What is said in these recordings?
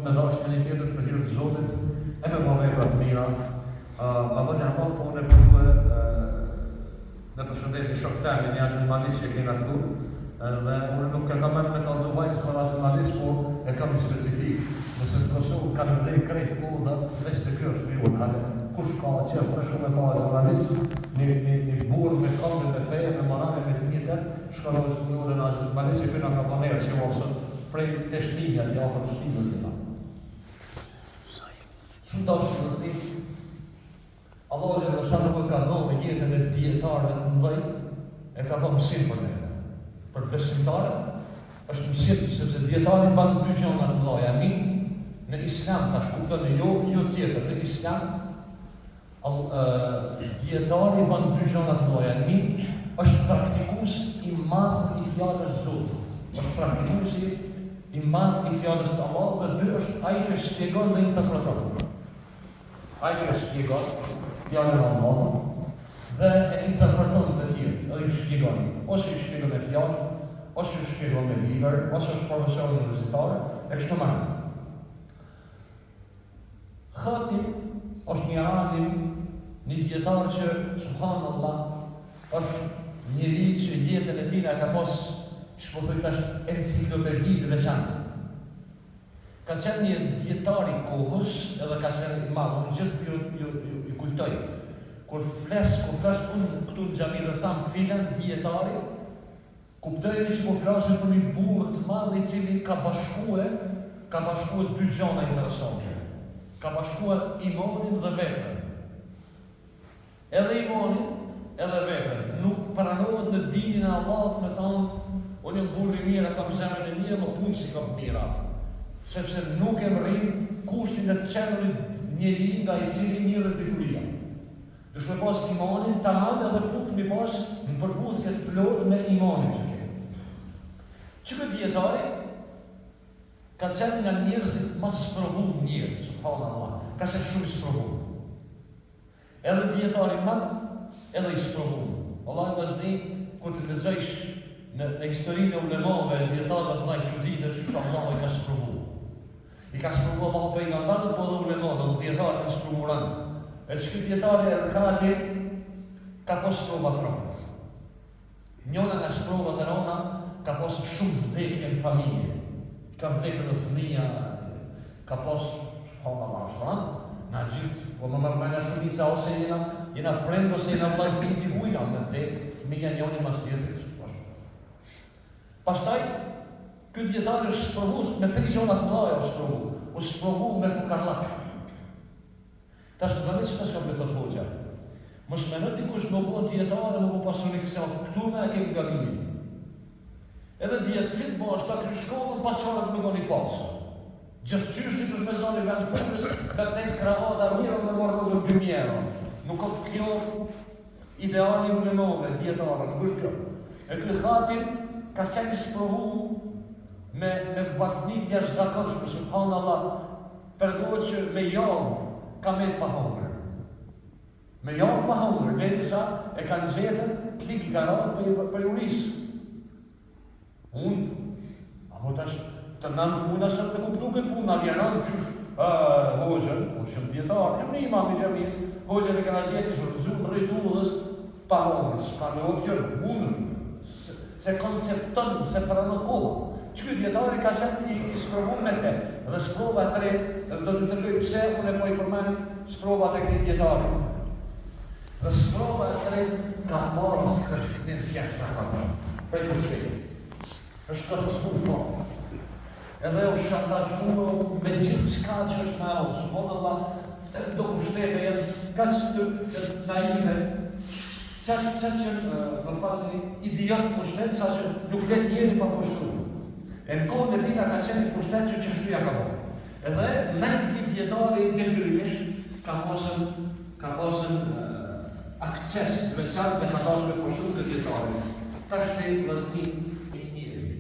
Me dhash me një tjetër për hir të Zotit, e me vepra të mira. Ma bën një hapall po unë në përshëndet një shok tem, një animalist që kena këtu, dhe unë nuk e kam me kallëzu vajzë për animalist, po e kam një specifik. Nëse në Kosovë kanë vdek krejt udat, veç të kjo është mirë, hale, kush ka qef të shku me pa animalist, një burë me këndë, me feje, me marane, me të njëtet, shkarojës në ure në animalist, që këna ka banerë që vasën prej të shtinja, të jafër shtinjës të ta. Shumë të është të zdi, Allah që në shanë nuk ka nove jetën e djetarëve të mëdhej, e ka pa mësim për neve. Për besimtare, është mësim, sepse djetarën banë dy gjona të mëdhaja. Në Islam, ta shkuptën e jo tjetër, në Islam, djetarën banë dy gjona të mëdhaja. Është praktikus i madhë i fjallës Zotë. Është praktikus i madhë i fjallës të Allah, dhe dy është ai që shpjegon dhe interpreton. Ai që shpjegon fjallën e Allah dhe e interpreton të tjerë, edhe i shpjegon. Ose i shpjegon me fjallë, ose i shpjegon me libër, ose është profesor universitar, e kështu me radhë. Khatim është një alim, një dietar që, subhanallah, është njëri që jetën e tij ka pas, ç'po tash enciklopedi të veçantë. Ka qenë një dietar i kohës, edhe ka qenë i madh, unë gjithë ju kujtoj. Kur flas unë këtu në xhami dhe tham filan dietari, kuptojeni që po flasim për një burr të madh i cili ka bashkuar dy gjëra interesante. Ka bashkuar imanin dhe veprën. Edhe imanin, edhe veprën. Nuk pranohet në dinin e Allahut me thonë, unë jam burr i mirë, kam zemrën e mirë, më punë si kam mira. Sepse nuk e rrin kushtin e qenërit njeri nga i cili mirë dhe dikuria. Dush me pas imanin, tamam edhe punë mi pas në përputhje të plot me imanin që ke. Që këtë djetari, ka qenë nga njerëzit ma sprovu njerëz, subhanallah, ka qenë shumë i sprovu. Edhe djetari madh, edhe i sprovu. Allah në zdi, kur të lezojsh në historinë e ulemave, djetarëve të naj qudit e shush Allah i ka sprovu. I ka sprovu Allah për nga ndarët, po dhe ulemave, dhe djetarët i sprovuran. E që këtë djetarë e Khatim ka posë sprovat rona. Njona nga sprovat e rona ka posë shumë vdekje në familje. Ka vdekje në fëmija, ka posë shpona mashtranë, na gjithë, po më mërmejna shumica ose jena prendë ose jena vlasnit i ujna, me vdekë, fëmija njoni mas tjetërit. Pastaj, këtë djetarë është sprovu me 3 gjonat mëdhaja është sprovu. U sprovu me fukarlak. Ta është të bëndit që të shkam me thotë hoxha. Mos me në dikush më bo djetarë, më bo pasunik se këtu me e kemë gabimi. Edhe djetësit bo është ta kry shkollën, pasarët me goni pasë. Gjithë qyshti të shmezoni vend përës, me të nejtë kravata mirë me morë në 2.000 €. Nuk është kjo ideali më nënove, djetarë, nuk është kjo. E këtë Khatim ka qenë sprovu me vatnit jashtë zakonshme, subhanallah, përgohet që me javë ka me të pahongër. Me javë pahongër, dhe njësa e kanë gjetën klik i karatë për jurisë. Unë, amo tash të nëmë unë asë të kuptu këtë punë, në vjeran qysh hoxën, unë shumë djetarë, e më një imam i gjamiës, hoxën e kanë gjetë i shurëzumë rritullës pahongër, s'ka me otë gjërë, unë, se konceptën, se për në kohë. Që këtë djetari ka qenë i sprovu me te, dhe sprova të re, dhe do të tërgoj pse, unë e po i përmeni sprova të këti djetari. Dhe sprova të re ka marrë si kërështin fjeshtë të kërë, për një shkejtë. është kërësmu formë. Edhe u shantashuo me gjithë qka që është me aut, subhanallah, do pushtete jenë, ka që të naive, qatë që më falni idiot pushtet, sa që nuk let njeri pa pushtru. E në kohën e tina ka qenë pushtet që shtuja ka po. Edhe në këti djetari detyrimisht ka posën akces të veçarë dhe ka dasë me pushtru këtë djetari. Ta është e vëzni një njeri.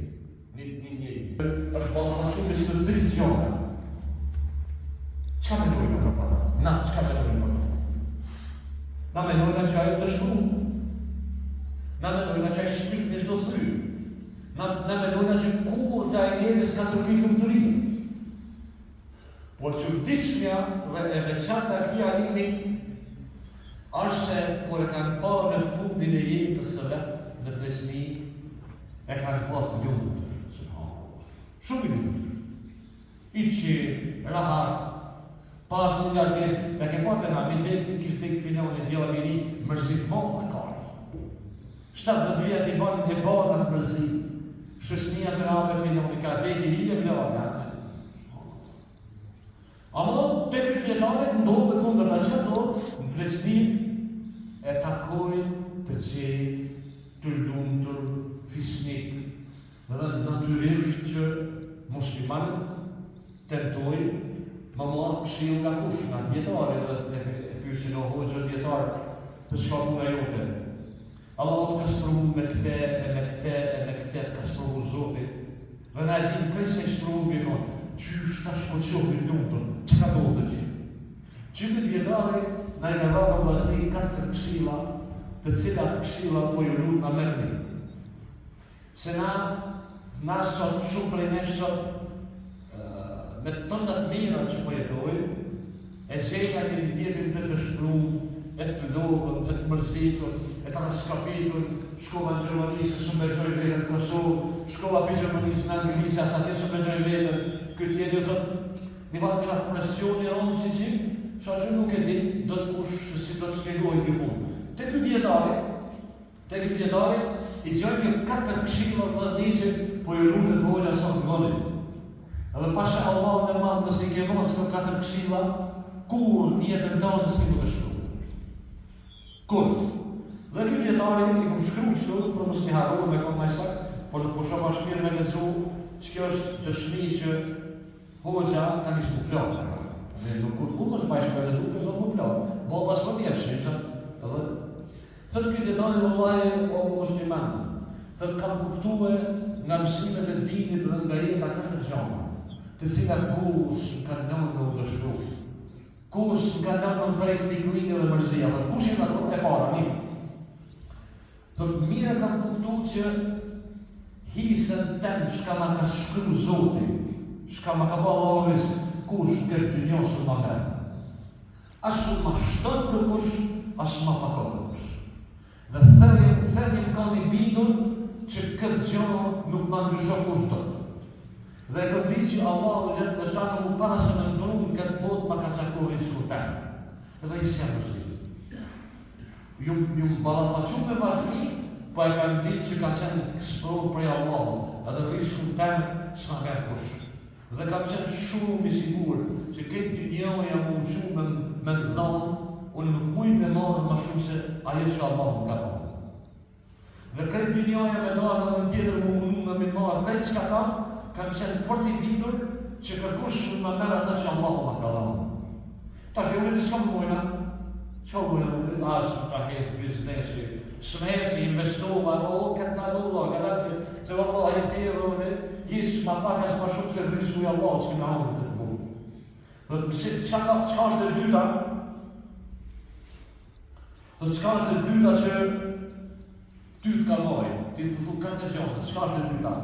është balafashu me së të drejtjone. Qa menojnë për ta? Na, qka menojnë për ta? Na menojnë që ajo të shkru. Na menojnë që ajo shpik në shdo thry. Na menojnë që kur të ajo njeri s'ka të rëkitë në të rinë. Por çuditshmja dhe e veçanta e këtij alimi është se kur e kanë parë në fundin e jetës së vet në besni, e kanë parë të lumtur, subhanallahu. Shumë i lumtur. I që rahat, pas në nga desë, dhe ke patë nga mindet, i kishtë të këfina në djallë i ri, mërzit monë në kari. 17 vjet i banë e banë atë mërzit. Shësnia të rabe fina në ka dek i ri e vlojë. Ama të kryetare ndohë dhe kundër të që ndohë, në presni e takoj të qetë, të lumtur, fisnik, dhe natyrisht që muslimanët tentoj më marë këshill nga kush, nga djetare dhe e pysin o hoxhë djetare të shka puna jote. Allah të ka sprovu me këte, e me këte të ka sprovu Zotit. Dhe na e din kërse e sprovu me konë, qysh ka shkoqovit lumtur, që ka dohë dhe që? Që me djetare na i nga dhara vazhdi 4 këshilla, të cilat këshilla po ju lut nga mërni. Se na sot, shumë prej nesh sot, me tëndat mira që po jetojnë, e zhejna një tjetrin të shpru, e të logën, e të mërzitur, e të raskapitur, shkova në Gjermani se së me gjoj vetën në Kosovë, shkova për Gjermani në Anglisë, asa ti së me gjoj vetën, këtë tjetë jo thëtë, një vatë presioni e ronë si që, sa që nuk e din, do të kush si do të shpjegohi të punë. Te këtë djetari, i gjojnë një 4 këshilla të vazhdisit, po ju lutet hoxha sa të vëllin. Edhe pasha Allah në madhë nëse i kemon që të 4 këshilla, kur një jetën tonë nëse i të shkru. Kur? Dhe kjo djetari i ku shkru qëtu, për mësë mi harru me kom majsak, por të pusha ma shmirë me lezu, që kjo është dëshmi që hoxha ka një shtu plonë. Dhe nuk ku mësë bajshë me lezu, kësë më plonë. Bo pas më vjetë shqipë, edhe. Thëtë kjo djetari vëllaje o musliman, thëtë kam kuptue nga mësimet e dinit dhe nga jeta 4 gjama, të cilat kus nga nëmë në dëshru, kus nga nëmë në prej këti kujnë dhe mërzia, dhe kush e ato e para, një. Thëtë mire kam kuptu që hisën tem shka ma ka shkru Zotin, shka ma ka ba Allah rizë, kush këtë të njësë ma mërë. Ashtu ma shtën për kush, ashtu ma pako për kush. Dhe thërnim ka një bindur që këtë gjonë nuk ma ndrysho kush të të. Dhe e këndi që Allah u gjithë dhe shanë mu para se me ndru në këtë botë ma ka sakur risku temë. Dhe i se mërzi. Ju më balafaqu me vazhni, po e kam ditë që ka qenë kësprohë prej Allah, edhe risku temë s'ma kërë kush. Dhe kam qenë shumë i sigur që këtë dy njohë jam uqu me ndronë, unë nuk mujnë me marë ma shumë se ajo që Allah më ka marë. Dhe këtë dy njohë me dalë në tjetër më mundu me marë, këtë që ka kam qenë fort i bindur që kërkush më merë ata që Allah më ka marë. Ta që unë e që më mujna? Që më mujna? Ashtë ka hezë biznesi, së me hezë investova, këtë në Allah, këtë që Allah e tjerë, jishë ma pak e s'ma shumë se rrisku i Allah që kime hamë këtë buë. Dhe qka është dhe dyta? Dhe qka është dhe dyta që ty të kaloj, ti të përthu 4 gjone, qka është dhe dyta?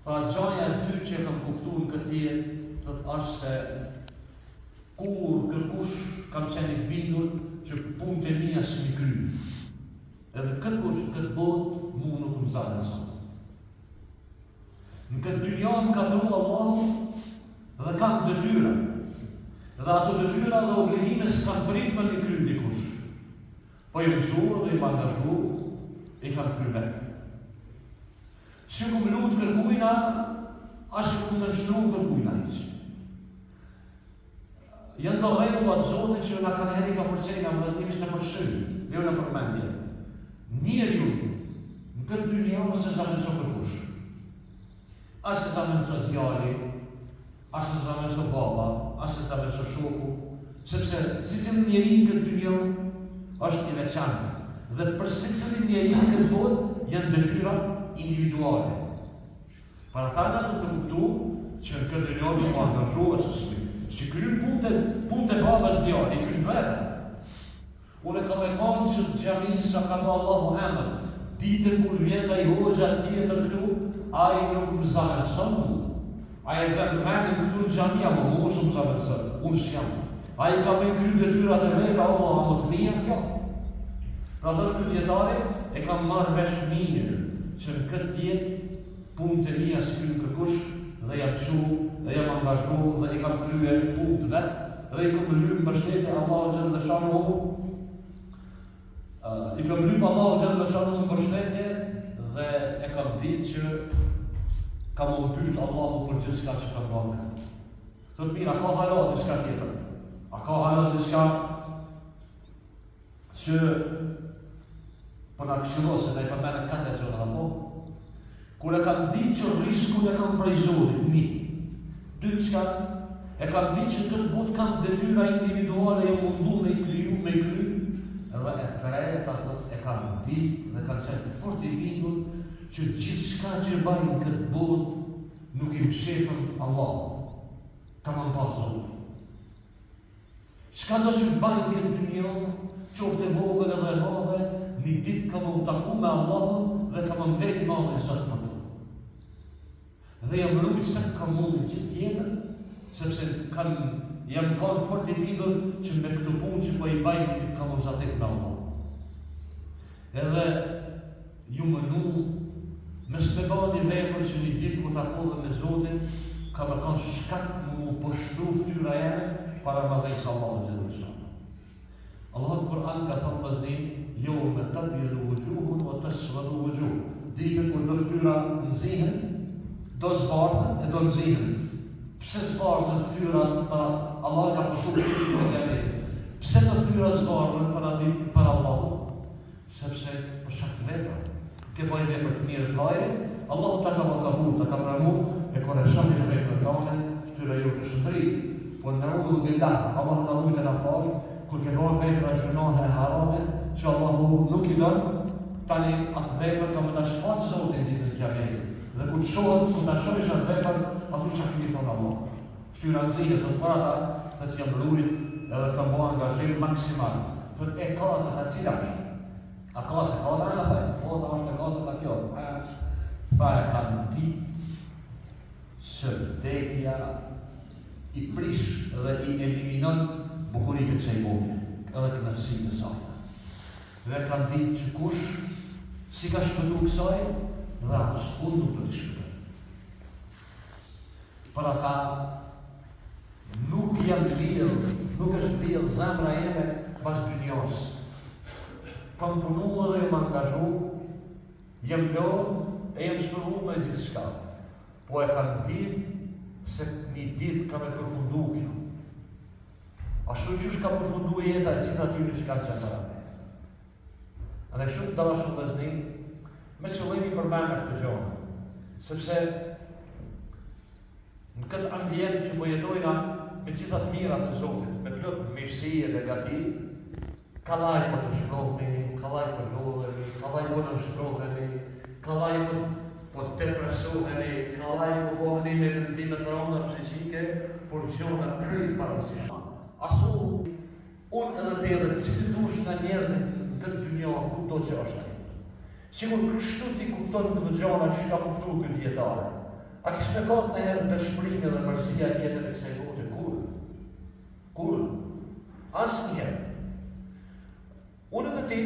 Tha gjanja e dy që e kam kuptu në këtë jetë, dhe të është se kur kërkush kam qenë i bindur që punë të mija së mi kry. Edhe këtë kush, këtë botë, mu nuk më zanë në sotë. Në këtë dynjan ka dru Allahu dhe kam detyra. Dhe ato detyra dhe obligime s'kam prit me një kry dikush. Po i mësur dhe i angazhu, i kam kry vetë. Që ku më lutë kërkujna, ashtë ku më nështru kërkujna iqë. Jënë do regullat Zotit që nga kanë heri ka përqenjë nga vëznimisht në përshyri, dhe në përmendje. Njerë ju, në këtë dynjan se zamenëso kërkush. As se zamenëso djali, as se zamenëso baba, as se zamenëso shoku, sepse si cilë njeri në këtë dynjan është një veçanë. Dhe për si cilë njeri në këtë botë janë detyra individuale. Para ta nga të kuptu që në këtë dynjan një më angazhohet së smi. Si krymë punë të babas djali, i krymë vete. Unë e kam e kam që të gjaminë sa ka ba Allahu emër, ditën kur vjen dhe i hoxha tjetër këtu, a i nuk më zanërëson mu, A e zënë venin këtu në xhamia, më mu shumë zavëtësër, unë s'jam. A i ka me kry detyrat e veta, Allah, a më të mija, jo. Pra dhe këtë djetari e kam marrë vesh mirë që në këtë jetë punë të mija s'kry në kërkush dhe jam qu, dhe jam angazhu, dhe i kam kryer punë të vetë, dhe i kam lypë mbështetje Allahu xhallal dhe shanuhu. I kam lypë Allahu xhallal dhe shanuhu mbështetje dhe e kam ditë që kam më pyet Allahu për gjithë shka që kam bërë. Thot mira, ka hala diçka tjetër. A ka hala diçka që për nga këshillo se dhe i përmene kate që në ato, kur e kam ditë që risku e kam prej Zotit, dy qka, e kam ditë që këtë botë kam detyra individuale e mundu me i kryu, edhe e treta e kam ditë dhe kam qenë fort i bindur që gjithë shka që bajnë këtë botë nuk i mshefën Allah, kam më pa Zotit. Shka do që bajnë këtë dynjo, qofte vogël edhe madhe, një ditë kam më taku me Allahun dhe kam më vetë ma dhe Zotë më të. Dhe jam rrujt se kam mundin që tjetër, sepse jam kanë fort i bindur që me këtë punë që po i bajnë një ditë kam më zatek me Allah. Edhe ju më nu, me s'me ba një vepër që një ditë ku taku dhe me Zotin, ka më kanë shkak mu pështru ftyra jene para më dhejës Allah në gjithë shumë. Allah në Kur'an ka thënë vazhdim, jo me tabjelu vëgjuhun o të svëdu vëgjuhun. Ditën kur do ftyra nëzihen, do zbardhen e do nëzihen. Pse zbardhen ftyrat para Allah ka përshu ftyra në kemit? Pse do ftyra zbardhen para Allah? Sepse për shak të vepra. Ke bëjnë vepër të mirë të hajri, Allah ta ka kabul, ta ka pramu, e kore shamin e vepër të anë, ftyra ju të shëndri. Por në rrugë billah, Allah në rrugë të në farë, kur ke bërë vepra gjunohe e harame, që Allahu nuk i donë, tani atë vepër ka më të shfatë Zotin ditë në kjamejë. Dhe kur të shohët, kur të shohish atë vepër, athu që këmi thonë Allah. Ftyra nëzihet dhe të para ta, që jam rrurit edhe kam bo angazhim maksimal. Thët e ka të ta cilash. A ka se ka dhe në thajnë, po të është e ka të ta kjo. Fa e kanë ditë së vdekja i prish dhe i eliminon bukurit e kësaj bote, edhe kënaqësitë e saj. Dhe kanë ditë që kush si ka shpëtu kësaj, dhe atës unë nuk të të shpëtoj. Për ata nuk jam lidhë, nuk është lidhë zemra jeme pas dynjos. Kam punu dhe jam angazhu, jam lodhë e jam shpërvu me gjithë shka. Po e kanë ditë se një ditë kam e përfundu kjo. Ashtu qysh ka përfundu jeta e gjitha tyri që ka qenë para me. A ne shumë të dala shumë dhe zni, me qëllimi përmena këtë gjohë. Sepse në këtë ambient që po jetojna me gjithat mirat e Zotit, me plot mirësi e negati, kalaj për të shprohemi, kalaj për lodhemi, kalaj për në shprohemi, kalaj për depresohemi, kalaj për boheni me rëndimet rënda psikike, por gjohë kryjë parësisht. Asu, unë edhe të edhe cilë dush nga njerëzit në këtë dynja, ku do që është. Sigur kështu ti kupton këtë gjona që ka kuptu këtë djetare. A kishë me kotë në herë dëshpërimi dhe mërzia jetën e kësaj bote? Kur? Asë njerë. Unë edhe ti,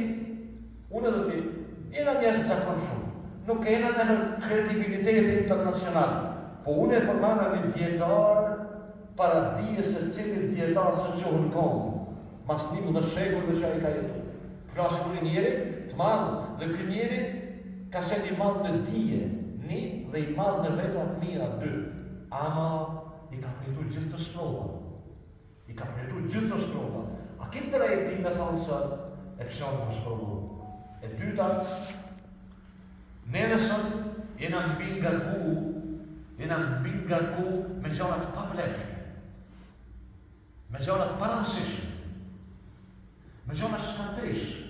jena njerëzit zakon shumë. Nuk kena në kredibilitetin internacional. Po unë e përmana një djetarë para dije se cilin djetarë se qohën konë. Mas 11 shekullve që a i ka jetu. Flasë për njeri të madhë, dhe kë njeri ka qenë i madhë në dije, një dhe i madhë në vetrat mira, 2. Ama i ka përjetu gjithë të sprova. A këtë të rejti me thonë se e pëshonë më sprovu. E dyta, Nelson jena mbin ngarku me gjonat pavlefshme, me gjonat paransishme, me gjonat shkanteshme.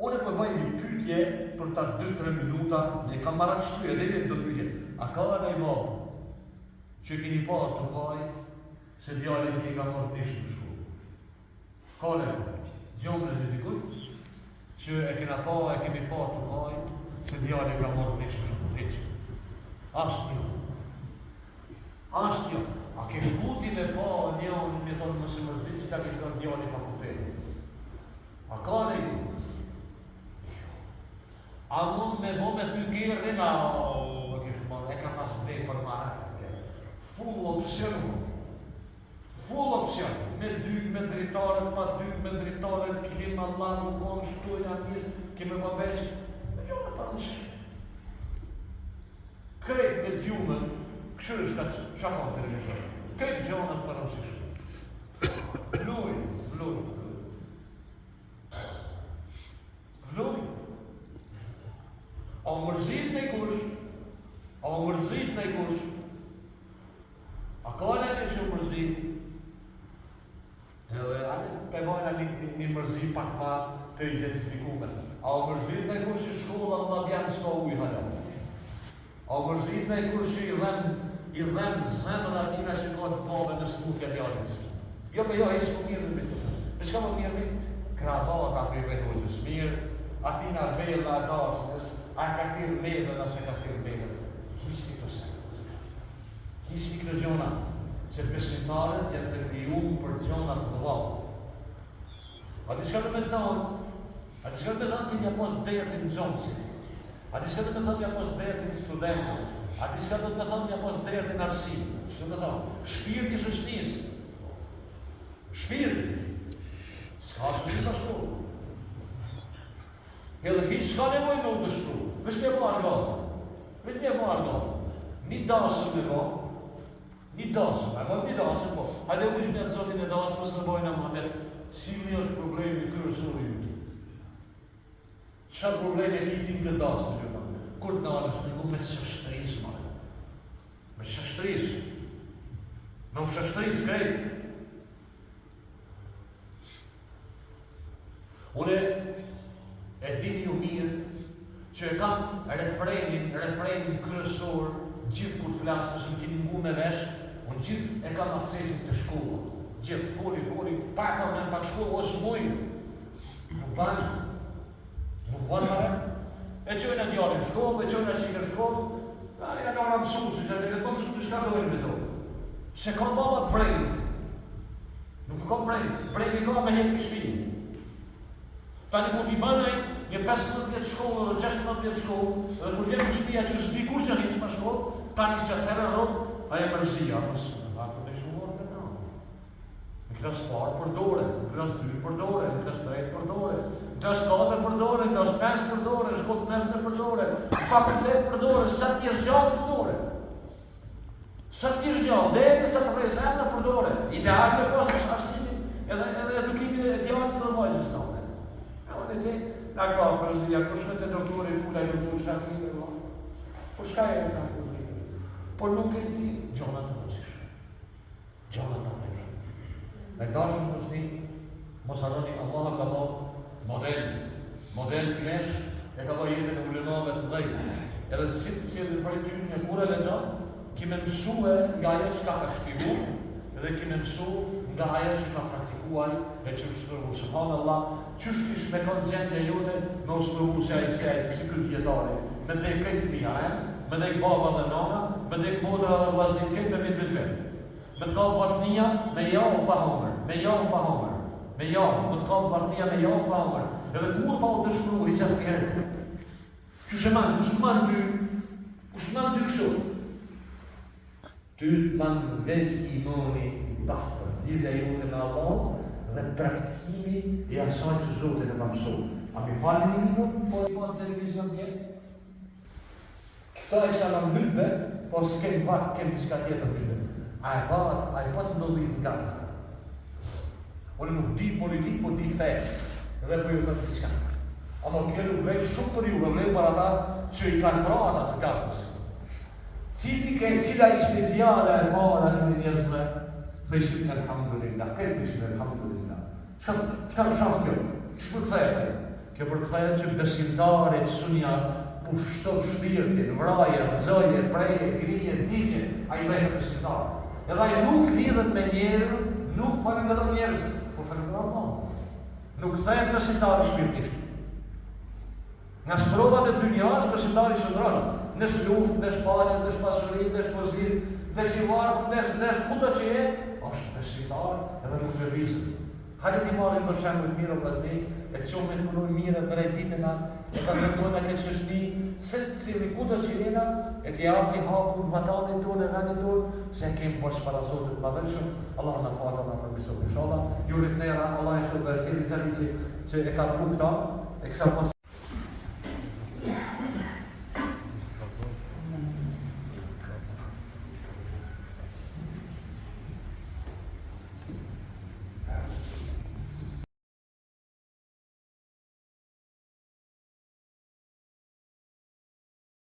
Unë e bëj një pyetje për ta 2-3 minuta, ne kam marrë kështu e dhe do pyetje. A ka në i mobë që keni pa të kaj se djallit një ka marrë peshë në shkollë? Ka në i mobë, gjomën e dikut, që e kemi pa të kaj se djallit ka marrë peshë në shkollë. Asë një. Asnjë. A ke shkuti me pa njën me thonë mos e mërzit që ka ke shkuar djali i fakultetit? A ka në ju? A mund me bo me thylgjerin, e ka pas vdej për marrë, full opcion, me dy, me dritaret, pa dy, me dritaret, klim Allah, nuk konë, shtu e janë njës, kime më beq, me gjone për nësh. Krejt me djumën, këshur është ka shakon të regjishore, krejt gjone për nësishme. Vluj. A mërzit në i kush, a ka në një që mërzit, edhe atë përbajna një mërzit pak ma të identifikume. A mërzit në i kush që shkolla në bjatë s'ka ujë halë. A mërzit në i kush që i dhem zemën atina që ka të pave në smutja djallës. Jo me jo, e s'ko mirë në bitë. E s'ka më mirë mi? Kravata për i vehoqës mirë, atina vela e dasnës, a ka thirë medën, ase ka thirë medën. Hisni të se. Hisni këtë gjona, se besimtarët janë të krijuar për gjona të mëdha. A di çka do të thonë? Ti mja pos dertin në xhomsi. A di çka do të thonë mja pos dertin studentë? A di çka do të thonë mja pos dertin arsim? Çka do të thonë? Shpirti i shoqërisë. Shpirti. S'ka shpirti të shkollë. Edhe hiç s'ka nevojë me u dështru. Vesh me po argatë. Një dasëm me po. Një dasëm, po. Hajde u ishme atë zotin e dasëm, mësë në bojnë amatet. Cili është problemi kërësori ju? Qa problemi e kitin këtë dasëm, ju? Kur të nalës, me mu me shashtris, marë. Me shashtris. Me u shashtris, krejt. Une, e dini ju mirë që e kam refrenin kryesor gjithë kur flasë, nëse më kini ngu me vesh, unë gjithë e kam aksesit të shkolla. Gjithë, foli, pak shkolla, ose mujë. Nuk banë mare. E qojnë e djallin shkollë, e qojnë e qikër shkollë, janë nora mësusi, që e të mësu të shka dojnë me to. Se kam baba brejnë. Nuk kam brejnë i ka me hetë këshpinë. Tani ku t'i banaj një 15 vjetë shkollë dhe 16 vjetë shkollë, dhe kur vjetë në shpia që s'di kur që hiqë ma shkollë, tani që të herë rrë, aje mërzia, mësë, a ku të shumorë të kranë. Në klas parë për dore, në klas 2 për dore, në klas 3 për dore, në klas 4 për dore, në klas 5 për dore, në shkollë mesme për dore, në fakultet për dore, sa t'jesh gjallë për dore. Sa t'jesh gjallë, dhe sa të prezemnë për dore. Ideal me posë për arsimin, edhe edukimin e djallë të dërmojës e na ka përzia, kur shkët e doktorit ula ju të shakinë, por shka e në ka përzia? Por nuk e di gjona të mësishë. Me dashën mësni, mos arroni, Allah ka bo model kesh, e ka bo jetën e ulemave të dhejë. Edhe si të cilë për ty një kure legjon, kime mësue nga ajo që ka shpivu, edhe kime mësu nga ajo që ka praktikuaj, e që shpërvu. Subhanallah, qësh kish me kanë gjendje jote, me shpërvu se ajë si këtë djetare. Me dhe këtë fëmija, me dhe baba dhe nana, me dhe modra dhe vllazin këtë me mitë vetë. Me të kam partnia me javë pa homër. Me të kam partnia me javë pa homër. Edhe kur pa u të shpërvu, i qasë kërë. Qësh e manë, kush të manë ty kështu? Ty të manë veç imani i pasër, lidhja jote me Allah, dhe praktikimi i asaj që Zotit e ka mësuar. A mi falni një minut, po i falë televizion tjetë? Këta e që në mbyllbe, po s'kem vakë, kem diska tjetë mbyllbe. A i patë ndodhit në gazë. Unë nuk di politik, po di fejë, dhe po ju thëtë diska. A më kjo nuk vej shumë për juve, vlej për ata që i kanë pra ata të gazës. Cila ishte fjala e parë atë në njëzme, thëshim elhamdulillah, kërë thëshim elhamdulillah. Qëka në shafë kjo? Që për këthejë? Kjo për këthejë që besimtarit sunja pushton shpirtin, vraje, rëzoje, preje, grije, digje, a i vehe besimtarit. Edhe a i nuk lidhet me njerë, nuk falendero njerëz, po falendero Allah. Nuk këthejë besimtarit shpirtisht. Nga sprovat e dynjas, besimtarit shëndronë. nësh luftë, nësh paqe, nësh pashuri, nësh pozit, nësh i varfë, nësh kudo që je, është besimtar edhe nuk lëvizet. Hajde ti marrim për shembull mirë vllazëri, e çojmë të punojmë mirë drejt ditëna, e ta ndërtojmë këtë çështni, se cili kudo që jena, e të japni hakun vatanin tonë, vendin tonë, se kemi poshtë para Zotit të Madhëshëm. Allah na falë, na përmirësoj inshallah. Ju rikthera Allah e shpërbërësit i që e ka dhuru këta, e kisha